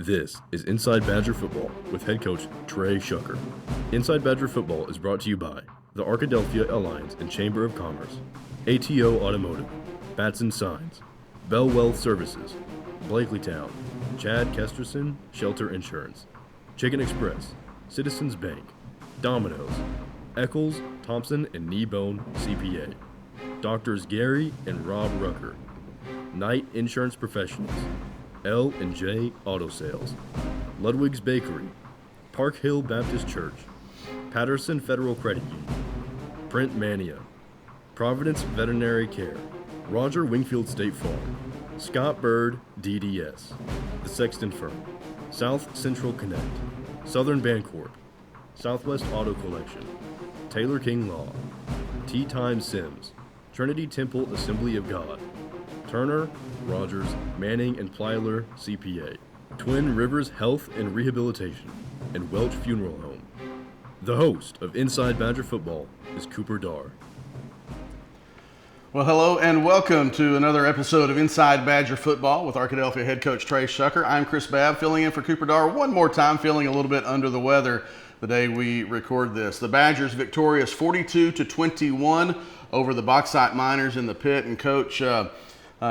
This is Inside Badger Football with head coach Trey Shucker. Inside Badger Football is brought to you by the Arkadelphia Alliance and Chamber of Commerce, ATO Automotive, Batson Signs, Bell Wealth Services, Blakelytown, Chad Kesterson Shelter Insurance, Chicken Express, Citizens Bank, Domino's, Eccles, Thompson and Kneebone CPA, Doctors Gary and Rob Rucker, Knight Insurance Professionals, L&J Auto Sales, Ludwig's Bakery, Park Hill Baptist Church, Patterson Federal Credit Union, Print Mania, Providence Veterinary Care, Roger Wingfield State Farm, Scott Bird DDS, The Sexton Firm, South Central Connect, Southern Bancorp, Southwest Auto Collection, Taylor King Law, Tea Time Sims, Trinity Temple Assembly of God, Turner, Rogers, Manning and Plyler CPA, Twin Rivers Health and Rehabilitation, and Welch Funeral Home. The host of Inside Badger Football is Cooper Dar. Well, hello and welcome to another episode of Inside Badger Football with Arkadelphia head coach Trey Shucker. I'm Chris Babb, filling in for Cooper Dar one more time, feeling a little bit under the weather the day we record this. The Badgers victorious 42-21 over the Bauxite Miners in the pit, and coach,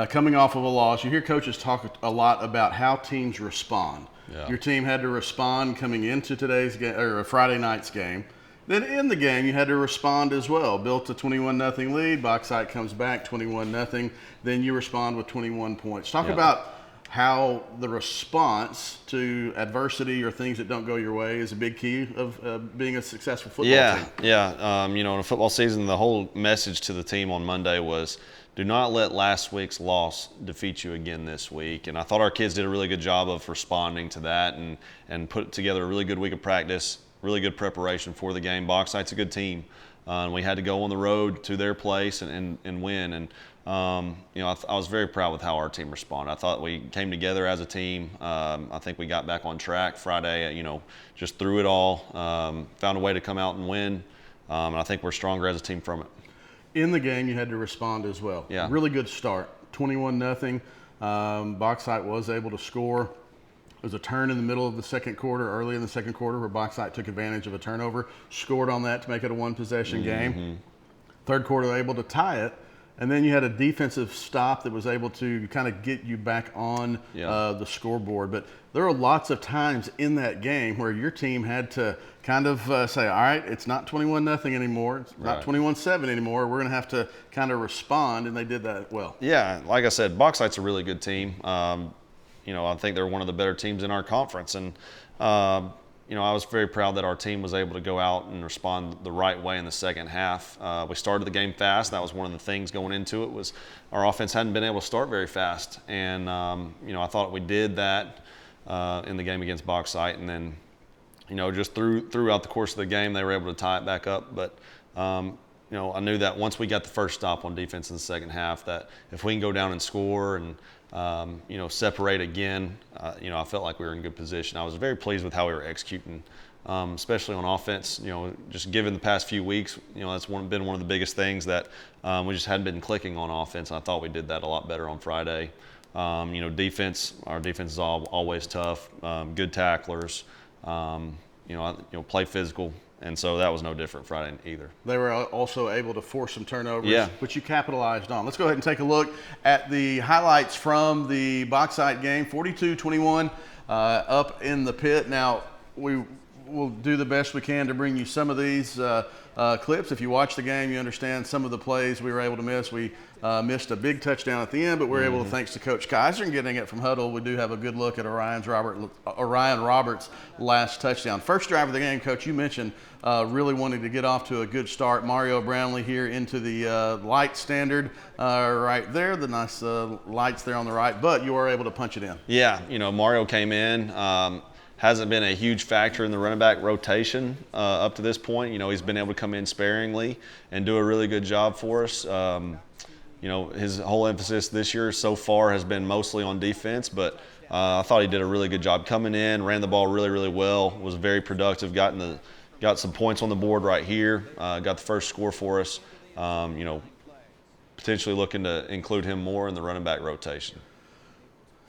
coming off of a loss, you hear coaches talk a lot about how teams respond. Yeah. Your team had to respond coming into today's game, or Friday night's game. Then in the game, you had to respond as well. Built a 21-0 lead. Bauxite comes back 21-0. Then you respond with 21 points. Talk about how the response to adversity or things that don't go your way is a big key of being a successful football team. Yeah. In a football season, the whole message to the team on Monday was, do not let last week's loss defeat you again this week. And I thought our kids did a really good job of responding to that and put together a really good week of practice, really good preparation for the game. Bauxite's a good team. And we had to go on the road to their place and win. And, I was very proud with how our team responded. I thought we came together as a team. I think we got back on track Friday, just through it all, found a way to come out and win. And I think we're stronger as a team from it. In the game, you had to respond as well. Yeah. Really good start, 21-0. Bauxite was able to score. There was a turn in the middle of the second quarter, early in the second quarter, where Bauxite took advantage of a turnover, scored on that to make it a one-possession game. Third quarter, they were able to tie it. And then you had a defensive stop that was able to kind of get you back on the scoreboard. But there are lots of times in that game where your team had to kind of say, all right, it's not 21-0 anymore. It's not 21-7 anymore. We're going to have to kind of respond, and they did that well. Yeah, like I said, Bauxite's a really good team. I think they're one of the better teams in our conference. And, I was very proud that our team was able to go out and respond the right way in the second half. We started the game fast. That was one of the things going into it, was our offense hadn't been able to start very fast. And, I thought we did that in the game against Bauxite. And then, just throughout the course of the game, they were able to tie it back up. But, I knew that once we got the first stop on defense in the second half, that if we can go down and score and separate again, I felt like we were in good position. I was very pleased with how we were executing, especially on offense. Just given the past few weeks, that's been one of the biggest things that we just hadn't been clicking on offense. And I thought we did that a lot better on Friday. Defense, our defense is always tough, good tacklers, play physical. And so that was no different Friday either. They were also able to force some turnovers, which you capitalized on. Let's go ahead and take a look at the highlights from the Bauxite game. 42-21 up in the pit. Now, we will do the best we can to bring you some of these clips. If you watch the game, you understand some of the plays we were able to miss. We missed a big touchdown at the end, but we're able to, thanks to Coach Kaiser and getting it from Huddle, we do have a good look at Orion Roberts' last touchdown. First drive of the game, Coach, you mentioned really wanting to get off to a good start. Mario Brownlee here into the light standard right there, the nice lights there on the right, but you were able to punch it in. Yeah, Mario came in. Hasn't been a huge factor in the running back rotation up to this point. He's been able to come in sparingly and do a really good job for us. His whole emphasis this year so far has been mostly on defense, but I thought he did a really good job coming in, ran the ball really, really well, was very productive, got some points on the board right here, got the first score for us. Potentially looking to include him more in the running back rotation.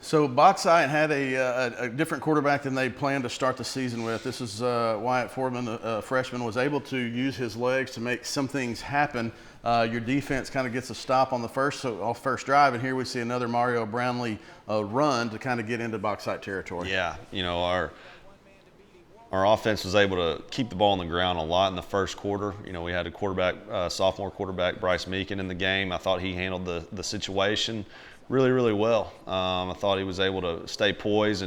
So Bauxite had a different quarterback than they planned to start the season with. This is Wyatt Foreman, a freshman, was able to use his legs to make some things happen. Your defense kind of gets a stop on the first drive, and here we see another Mario Brownlee run to kind of get into Bauxite territory. Yeah, our offense was able to keep the ball on the ground a lot in the first quarter. We had a sophomore quarterback, Bryce Meekin, in the game. I thought he handled the situation really, really well. I thought he was able to stay poised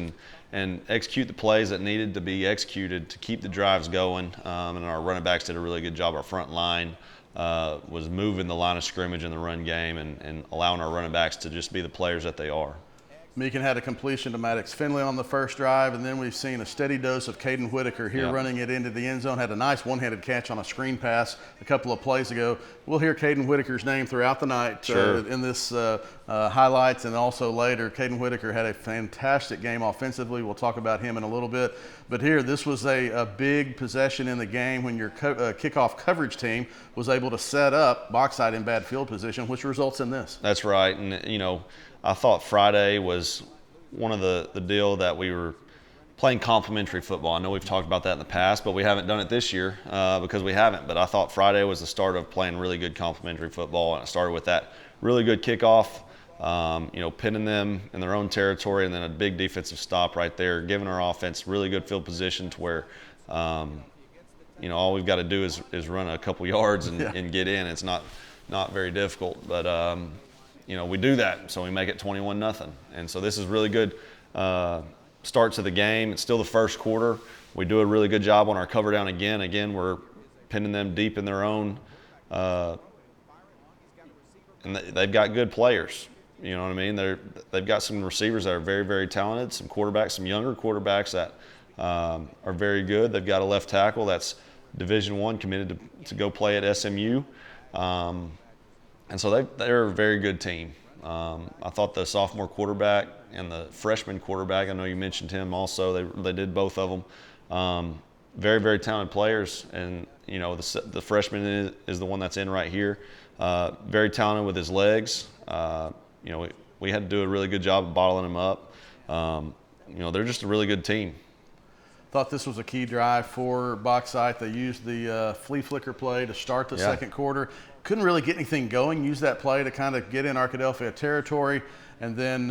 and execute the plays that needed to be executed to keep the drives going. And our running backs did a really good job. Our front line was moving the line of scrimmage in the run game and allowing our running backs to just be the players that they are. Meekin had a completion to Maddox Finley on the first drive, and then we've seen a steady dose of Caden Whitaker here running it into the end zone. Had a nice one-handed catch on a screen pass a couple of plays ago. We'll hear Caden Whitaker's name throughout the night in this highlights and also later. Caden Whitaker had a fantastic game offensively. We'll talk about him in a little bit. But here, this was a big possession in the game when your kickoff coverage team was able to set up Bauxite in bad field position, which results in this. That's right. And, I thought Friday was one of the deal that we were playing complementary football. I know we've talked about that in the past, but we haven't done it this year because we haven't. But I thought Friday was the start of playing really good complementary football, and it started with that really good kickoff, pinning them in their own territory, and then a big defensive stop right there, giving our offense really good field position to where, all we've got to do is run a couple yards and get in. It's not very difficult, but we do that, so we make it 21-0. And so this is really good start to the game. It's still the first quarter. We do a really good job on our cover down again. Again, we're pinning them deep in their own, and they've got good players. You know what I mean? They've got some receivers that are very, very talented, some quarterbacks, some younger quarterbacks that are very good. They've got a left tackle that's Division I, committed to go play at SMU. And so they're a very good team. I thought the sophomore quarterback and the freshman quarterback, I know you mentioned him also, they did both of them. Very, very talented players. And, the freshman is the one that's in right here. Very talented with his legs. We had to do a really good job of bottling him up. They're just a really good team. Thought this was a key drive for Bauxite. They used the flea flicker play to start the second quarter. Couldn't really get anything going. Used that play to kind of get in Arkadelphia territory and then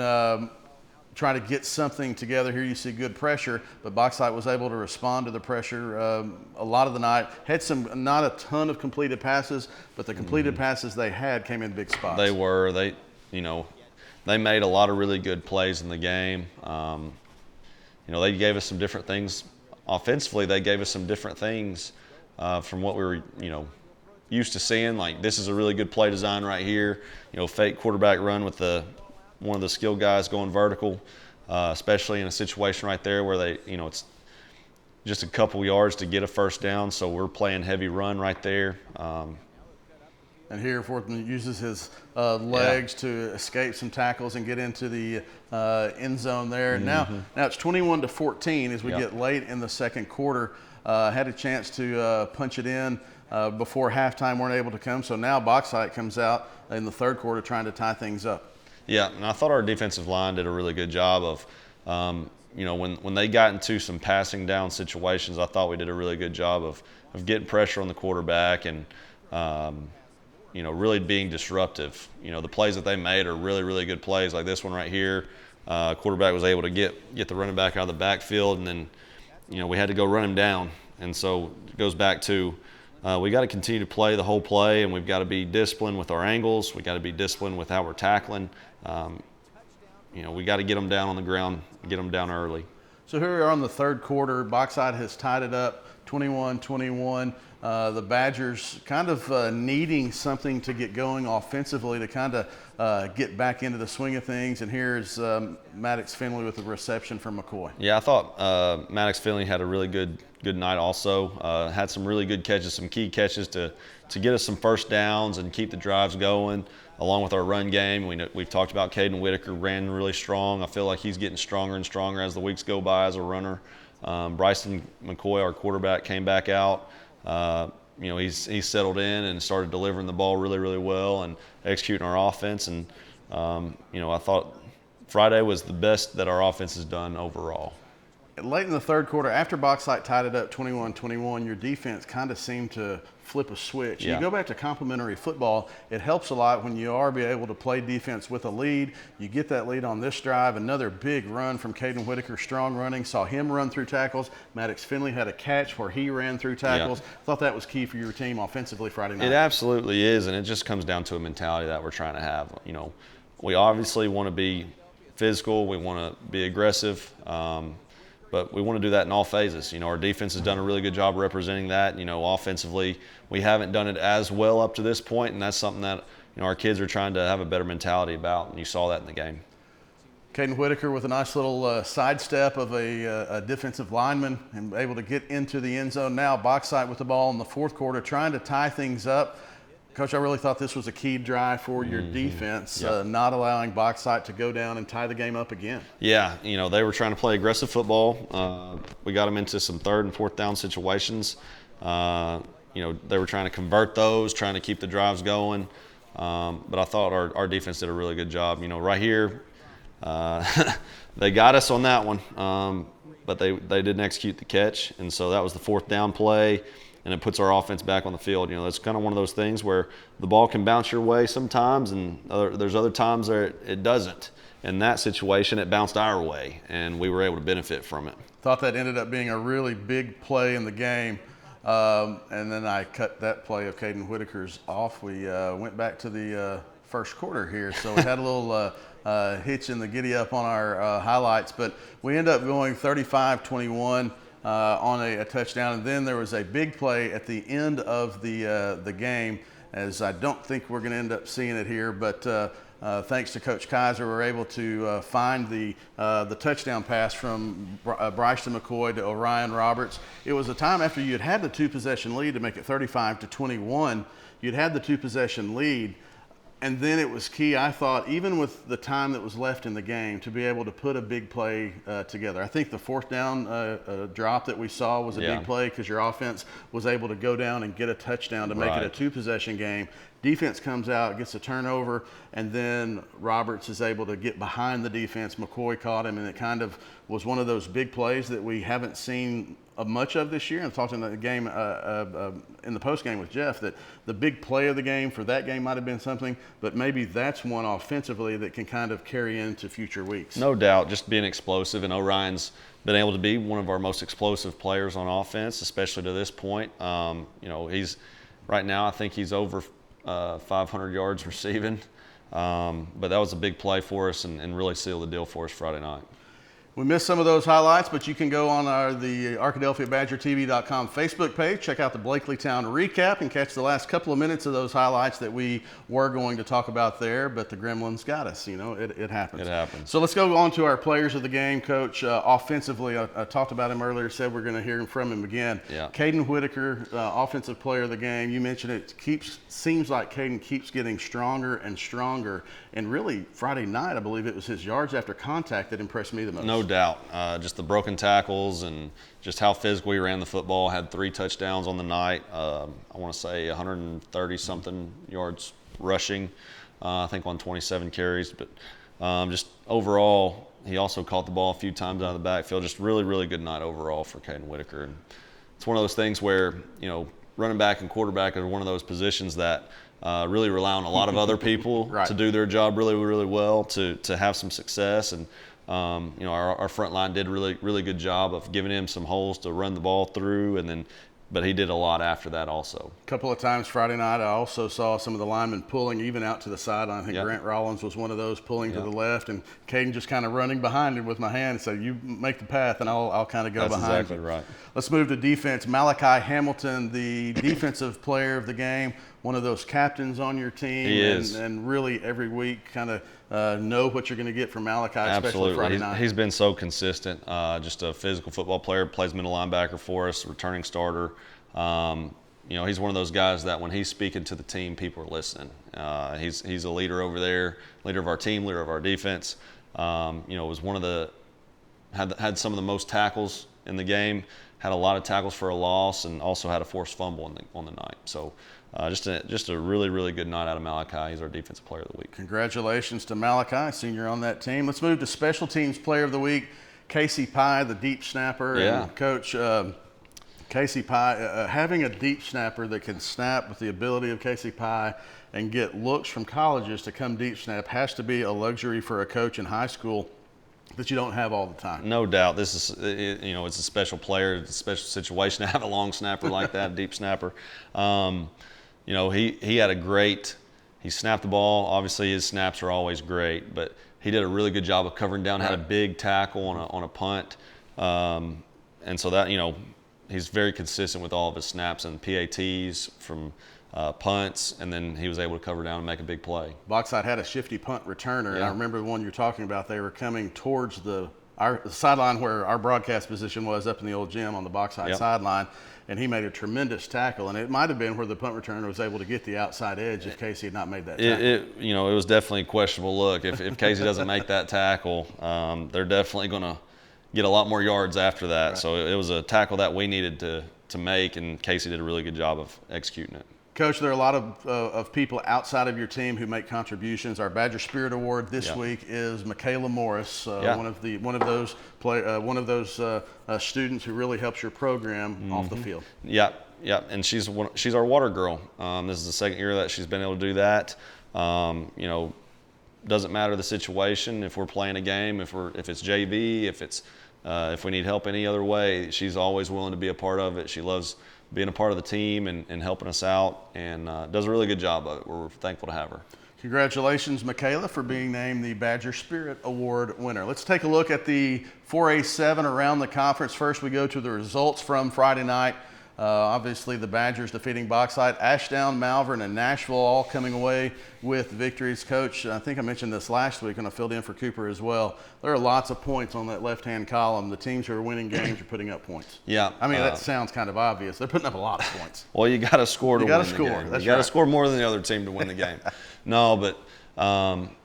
try to get something together. Here you see good pressure, but Bauxite was able to respond to the pressure a lot of the night. Had not a ton of completed passes, but the completed passes they had came in big spots. They were. They made a lot of really good plays in the game. They gave us some different things. Offensively, they gave us some different things from what we were, used to seeing. Like, this is a really good play design right here. Fake quarterback run with one of the skilled guys going vertical, especially in a situation right there where it's just a couple yards to get a first down. So we're playing heavy run right there. And here Fortman uses his legs to escape some tackles and get into the end zone there. Now it's 21-14 as we get late in the second quarter. Had a chance to punch it in before halftime, weren't able to come. So now Bauxite comes out in the third quarter trying to tie things up. Yeah, and I thought our defensive line did a really good job of, when they got into some passing down situations, I thought we did a really good job of getting pressure on the quarterback and, really being disruptive. The plays that they made are really, really good plays. Like this one right here, quarterback was able to get the running back out of the backfield, and then, we had to go run him down. And so it goes back to we got to continue to play the whole play, and we've got to be disciplined with our angles. We got to be disciplined with how we're tackling. We got to get them down on the ground, get them down early. So here we are on the third quarter. Bauxite has tied it up 21-21. The Badgers kind of needing something to get going offensively to kind of get back into the swing of things. And here's Maddox Finley with the reception from McCoy. Yeah, I thought Maddox Finley had a really good night also. Had some really good catches, some key catches to get us some first downs and keep the drives going, along with our run game. We've talked about Caden Whitaker ran really strong. I feel like he's getting stronger and stronger as the weeks go by as a runner. Bryson McCoy, our quarterback, came back out. He's settled in and started delivering the ball really, really well and executing our offense. And, I thought Friday was the best that our offense has done overall. Late in the third quarter, after Bauxite tied it up 21-21, your defense kind of seemed to flip a switch. Yeah. You go back to complementary football, it helps a lot when you are able to play defense with a lead. You get that lead on this drive, another big run from Caden Whitaker, strong running, saw him run through tackles. Maddox Finley had a catch where he ran through tackles. Yeah. Thought that was key for your team offensively Friday night. It absolutely is, and it just comes down to a mentality that we're trying to have. You know, we obviously want to be physical, we want to be aggressive, but we want to do that in all phases. You know, our defense has done a really good job representing that. You know, offensively, we haven't done it as well up to this point, and that's something that, you know, our kids are trying to have a better mentality about, and you saw that in the game. Caden Whitaker with a nice little sidestep of a defensive lineman and able to get into the end zone. Now Bauxite with the ball in the fourth quarter, trying to tie things up. Coach, I really thought this was a key drive for your defense, not allowing Bauxite to go down and tie the game up again. Yeah, you know, they were trying to play aggressive football. We got them into some third and fourth down situations. You know, they were trying to convert those, trying to keep the drives going. But I thought our defense did a really good job. You know, right here, they got us on that one, but they didn't execute the catch. And so that was the fourth down play. And it puts our offense back on the field. You know, it's kind of one of those things where the ball can bounce your way sometimes, and there's other times where it doesn't. In that situation, it bounced our way, and we were able to benefit from it. Thought that ended up being a really big play in the game. And then I cut that play of Caden Whitaker's off. We went back to the first quarter here, so we had a little hitch in the giddy up on our highlights, but we end up going 35-21. On a touchdown, and then there was a big play at the end of the game, as I don't think we're going to end up seeing it here, but thanks to Coach Kaiser, we're able to find the touchdown pass from Bryson McCoy to Orion Roberts. It was a time after you had the two-possession lead to make it 35-21. You'd had the two-possession lead. And then it was key, I thought, even with the time that was left in the game, to be able to put a big play together. I think the fourth down drop that we saw was a big play because your offense was able to go down and get a touchdown to make it a two-possession game. Defense comes out, gets a turnover, and then Roberts is able to get behind the defense. McCoy caught him, and it kind of was one of those big plays that we haven't seen much of this year. And talking in the game in the post game with Jeff, that the big play of the game for that game might have been something, but maybe that's one offensively that can kind of carry into future weeks. No doubt, just being explosive, and Orion's been able to be one of our most explosive players on offense, especially to this point. You know, he's right now, I think he's over 500 yards receiving, but that was a big play for us and really sealed the deal for us Friday night. We missed some of those highlights, but you can go on the ArkadelphiaBadgerTV.com Facebook page, check out the Blakelytown recap, and catch the last couple of minutes of those highlights that we were going to talk about there, but the Gremlins got us. You know, it happens. It happens. So let's go on to our players of the game, Coach. Offensively, I talked about him earlier, said we're going to hear from him again. Yeah. Caden Whitaker, offensive player of the game. You mentioned it seems like Caden keeps getting stronger and stronger, and really Friday night, I believe it was his yards after contact that impressed me the most. No doubt. Just the broken tackles and just how physical he ran the football. Had 3 touchdowns on the night. I want to say 130-something yards rushing, I think on 27 carries. But just overall, he also caught the ball a few times out of the backfield. Just really, really good night overall for Caden Whitaker. And it's one of those things where, you know, running back and quarterback are one of those positions that really rely on a lot of other people to do their job really, really well to have some success. And you know, our front line did really good job of giving him some holes to run the ball through, but he did a lot after that also. A couple of times Friday night, I also saw some of the linemen pulling even out to the sideline. I think Grant Rollins was one of those pulling to the left, and Caden just kind of running behind him with my hand. So you make the path, and I'll kind of go behind. That's exactly right. Let's move to defense. Malachi Hamilton, the defensive player of the game, one of those captains on your team. He is. And really every week kind of know what you're going to get from Malachi, especially Absolutely. Friday night. He's been so consistent. Just a physical football player, plays middle linebacker for us, returning starter. You know, he's one of those guys that when he's speaking to the team, people are listening. He's a leader over there, leader of our team, leader of our defense. You know, was one of the had some of the most tackles in the game. had a lot of tackles for a loss, and also had a forced fumble on the night. So just a really, really good night out of Malachi. He's our Defensive Player of the Week. Congratulations to Malachi, senior on that team. Let's move to Special Teams Player of the Week. Casey Pye, the deep snapper. Yeah. And Coach, Casey Pye, having a deep snapper that can snap with the ability of Casey Pye and get looks from colleges to come deep snap has to be a luxury for a coach in high school that you don't have all the time. No doubt. This is, it's a special player. It's a special situation to have a long snapper like that, a deep snapper. He had he snapped the ball. Obviously, his snaps are always great, but he did a really good job of covering down, had a big tackle on a punt. And so that, he's very consistent with all of his snaps and PATs from punts, and then he was able to cover down and make a big play. Bauxite had a shifty punt returner, and I remember the one you're talking about. They were coming towards the sideline where our broadcast position was up in the old gym on the Bauxite sideline, and he made a tremendous tackle. And it might have been where the punt returner was able to get the outside edge if Casey had not made that tackle. It was definitely a questionable look. If Casey doesn't make that tackle, they're definitely going to get a lot more yards after that. Right. So it was a tackle that we needed to make, and Casey did a really good job of executing it. Coach, there are a lot of people outside of your team who make contributions. Our Badger Spirit Award this week is Michaela Morris, one of those students who really helps your program off the field. Yeah, and she's our water girl. This is the second year that she's been able to do that. Doesn't matter the situation. If we're playing a game, if it's JV, if we need help any other way, she's always willing to be a part of it. She loves being a part of the team and helping us out, and does a really good job of it. We're thankful to have her. Congratulations, Michaela, for being named the Badger Spirit Award winner. Let's take a look at the 4A7 around the conference. First, we go to the results from Friday night. Obviously, the Badgers defeating Bauxite, Ashdown, Malvern, and Nashville all coming away with victories. Coach, I think I mentioned this last week when I filled in for Cooper as well. There are lots of points on that left-hand column. The teams who are winning games are putting up points. Yeah. I mean, that sounds kind of obvious. They're putting up a lot of points. Well, you got to score to win the game. You got to score more than the other team to win the game. No, but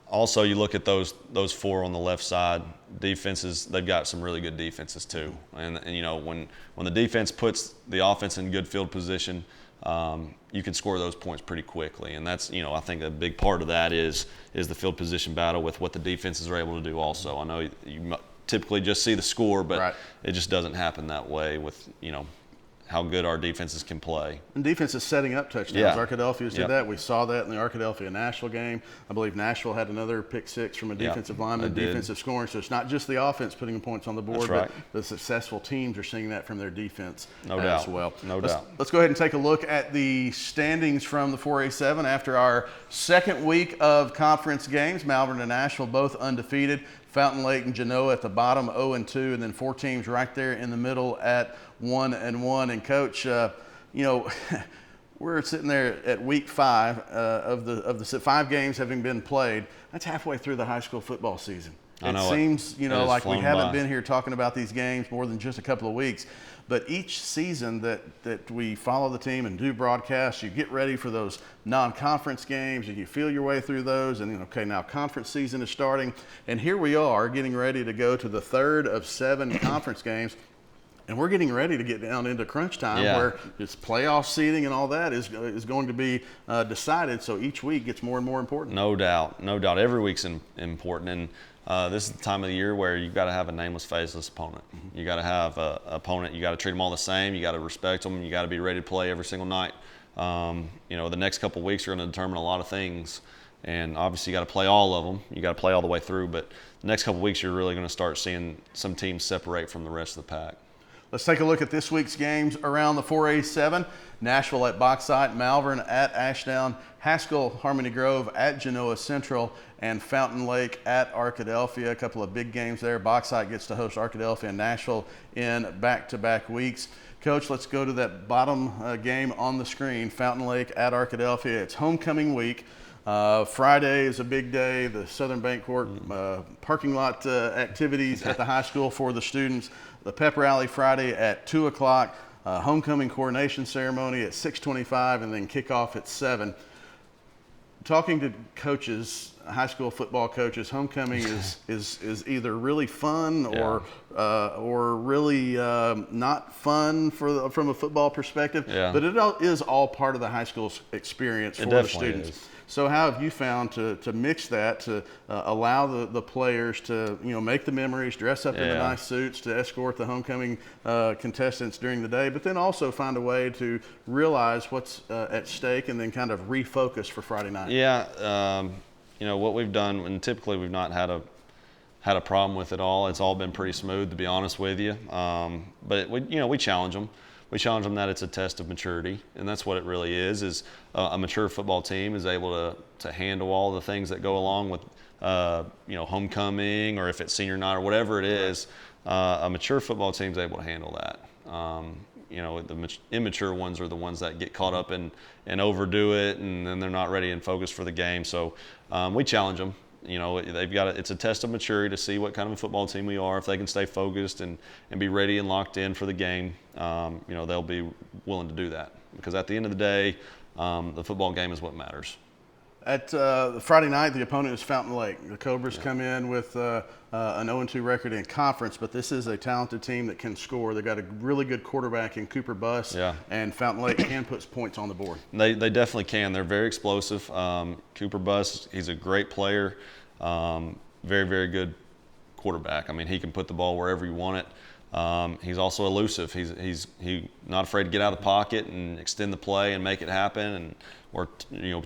also you look at those four on the left side. Defenses, they've got some really good defenses too. And when the defense puts the offense in good field position, you can score those points pretty quickly. And that's, I think a big part of that is the field position battle with what the defenses are able to do also. I know you typically just see the score, but it just doesn't happen that way with, how good our defenses can play. And defense is setting up touchdowns. Yeah. Arkadelphia's did that. We saw that in the Arkadelphia-Nashville game. I believe Nashville had another pick six from a defensive lineman, defensive scoring. So it's not just the offense putting points on the board, but the successful teams are seeing that from their defense as well. No doubt. Let's go ahead and take a look at the standings from the 4A7 after our second week of conference games. Malvern and Nashville both undefeated. Fountain Lake and Genoa at the bottom 0-2, and then four teams right there in the middle at 1-1. And Coach, we're sitting there at week 5 of the 5 games having been played. That's halfway through the high school football season. It seems, like we haven't been here talking about these games more than just a couple of weeks. But each season that we follow the team and do broadcasts, you get ready for those non-conference games and you feel your way through those. And, now conference season is starting. And here we are getting ready to go to the 3rd of 7 conference games. And we're getting ready to get down into crunch time where this playoff seeding and all that is going to be decided. So each week gets more and more important. No doubt. Every week's important. And this is the time of the year where you've got to have a nameless, faceless opponent. You got to have an opponent. You got to treat them all the same. You got to respect them. You got to be ready to play every single night. The next couple of weeks are going to determine a lot of things. And obviously, you got to play all of them. You got to play all the way through. But the next couple of weeks, you're really going to start seeing some teams separate from the rest of the pack. Let's take a look at this week's games around the 4A7. Nashville at Bauxite, Malvern at Ashdown, Haskell, Harmony Grove at Genoa Central, and Fountain Lake at Arkadelphia. A couple of big games there. Bauxite gets to host Arkadelphia and Nashville in back-to-back weeks. Coach, let's go to that bottom game on the screen, Fountain Lake at Arkadelphia. It's homecoming week. Friday is a big day. The Southern Bancorp parking lot activities at the high school for the students. The pep rally Friday at 2 o'clock, homecoming coronation ceremony at 6:25, and then kickoff at 7. talking to coaches, high school football coaches, homecoming is either really fun or really not fun from a football perspective. Yeah. But it is all part of the high school experience for the students. Is. So how have you found to mix that, to allow the players to make the memories, dress up in the nice suits to escort the homecoming contestants during the day, but then also find a way to realize what's at stake and then kind of refocus for Friday night? Yeah, what we've done, and typically we've not had a problem with it all. It's all been pretty smooth, to be honest with you. But we challenge them. We challenge them that it's a test of maturity, and that's what it really is a mature football team is able to handle all the things that go along with homecoming, or if it's senior night or whatever it is. A mature football team is able to handle that. The immature ones are the ones that get caught up and overdo it, and then they're not ready and focused for the game. So we challenge them. It's a test of maturity to see what kind of a football team we are. If they can stay focused and be ready and locked in for the game, they'll be willing to do that. Because at the end of the day, the football game is what matters. At Friday night, the opponent is Fountain Lake. The Cobras come in with an 0-2 record in conference, but this is a talented team that can score. They've got a really good quarterback in Cooper Buss, and Fountain Lake can put points on the board. They definitely can. They're very explosive. Cooper Buss, he's a great player, very, very good quarterback. I mean, he can put the ball wherever you want it. He's also elusive. He's not afraid to get out of the pocket and extend the play and make it happen, or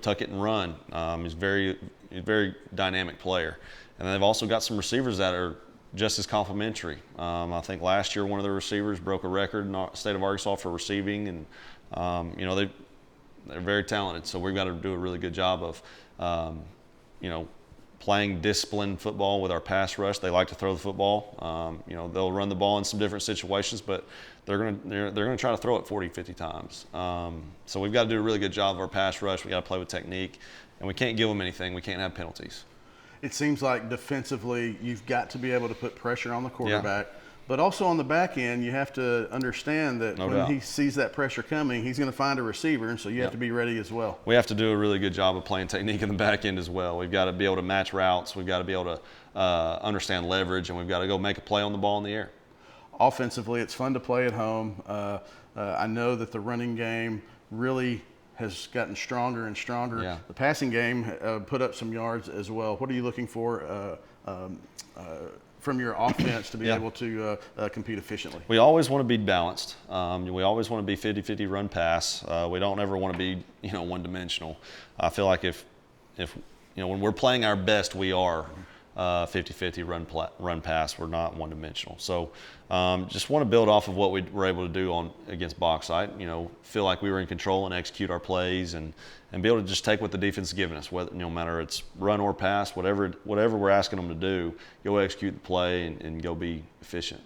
tuck it and run. He's a very dynamic player. And they've also got some receivers that are just as complimentary. I think last year one of the receivers broke a record in the state of Arkansas for receiving, and they're very talented. So we've got to do a really good job of playing disciplined football with our pass rush. They like to throw the football. They'll run the ball in some different situations, but they're gonna try to throw it 40, 50 times. So we've got to do a really good job of our pass rush. We got to play with technique, and we can't give them anything. We can't have penalties. It seems like defensively, you've got to be able to put pressure on the quarterback. Yeah. But also on the back end, you have to understand that when he sees that pressure coming, he's going to find a receiver, and so you have to be ready as well. We have to do a really good job of playing technique in the back end as well. We've got to be able to match routes. We've got to be able to understand leverage, and we've got to go make a play on the ball in the air. Offensively, it's fun to play at home. I know that the running game really has gotten stronger and stronger. Yeah. The passing game put up some yards as well. What are you looking for from your offense to be able to compete efficiently? We always want to be balanced. We always want to be 50-50 run pass. We don't ever want to be one-dimensional. I feel like if when we're playing our best, we are 50-50 run pass. We're not one-dimensional. So just want to build off of what we were able to do against Bauxite. Feel like we were in control and execute our plays and be able to just take what the defense is giving us, whether no matter it's run or pass, whatever we're asking them to do, go execute the play and go be efficient.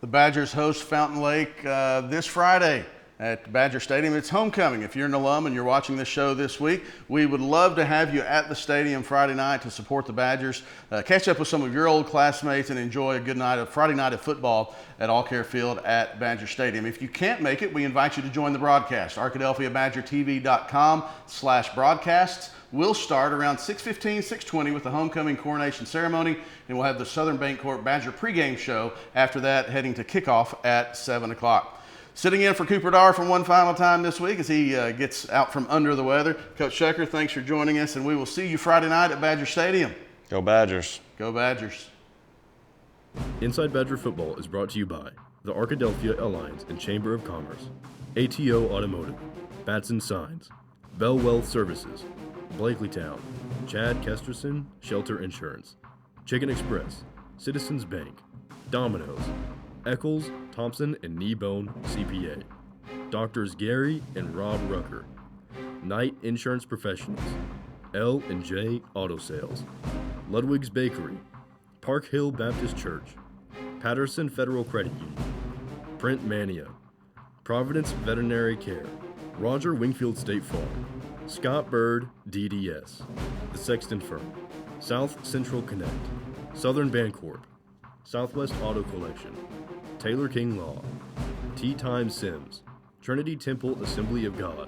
The Badgers host Fountain Lake this Friday at Badger Stadium. It's homecoming. If you're an alum and you're watching this show this week, we would love to have you at the stadium Friday night to support the Badgers, catch up with some of your old classmates, and enjoy a good Friday night of football at All Care Field at Badger Stadium. If you can't make it, we invite you to join the broadcast. ArkadelphiaBadgerTV.com/broadcasts. We'll start around 6:15, 6:20 with the homecoming coronation ceremony, and we'll have the Southern Bancorp Badger pregame show after that, heading to kickoff at 7 o'clock. Sitting in for Cooper Darr for one final time this week as he gets out from under the weather. Coach Shucker, thanks for joining us, and we will see you Friday night at Badger Stadium. Go Badgers. Go Badgers. Inside Badger Football is brought to you by the Arkadelphia Alliance and Chamber of Commerce, ATO Automotive, Batson Signs, Bell Wealth Services, Blakelytown, Chad Kesterson Shelter Insurance, Chicken Express, Citizens Bank, Domino's, Eccles, Thompson, and Kneebone CPA, Doctors Gary and Rob Rucker, Knight Insurance Professionals, L&J Auto Sales, Ludwig's Bakery, Park Hill Baptist Church, Patterson Federal Credit Union, Print Mania, Providence Veterinary Care, Roger Wingfield State Farm, Scott Bird DDS, The Sexton Firm, South Central Connect, Southern Bancorp, Southwest Auto Collection, Taylor King Law, Tea Time Sims, Trinity Temple Assembly of God,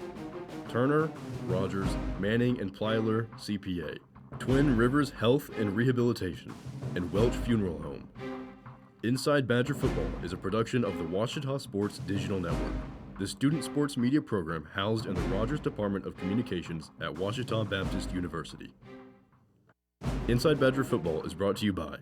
Turner, Rogers, Manning, and Plyler CPA, Twin Rivers Health and Rehabilitation, and Welch Funeral Home. Inside Badger Football is a production of the Ouachita Sports Digital Network, the student sports media program housed in the Rogers Department of Communications at Ouachita Baptist University. Inside Badger Football is brought to you by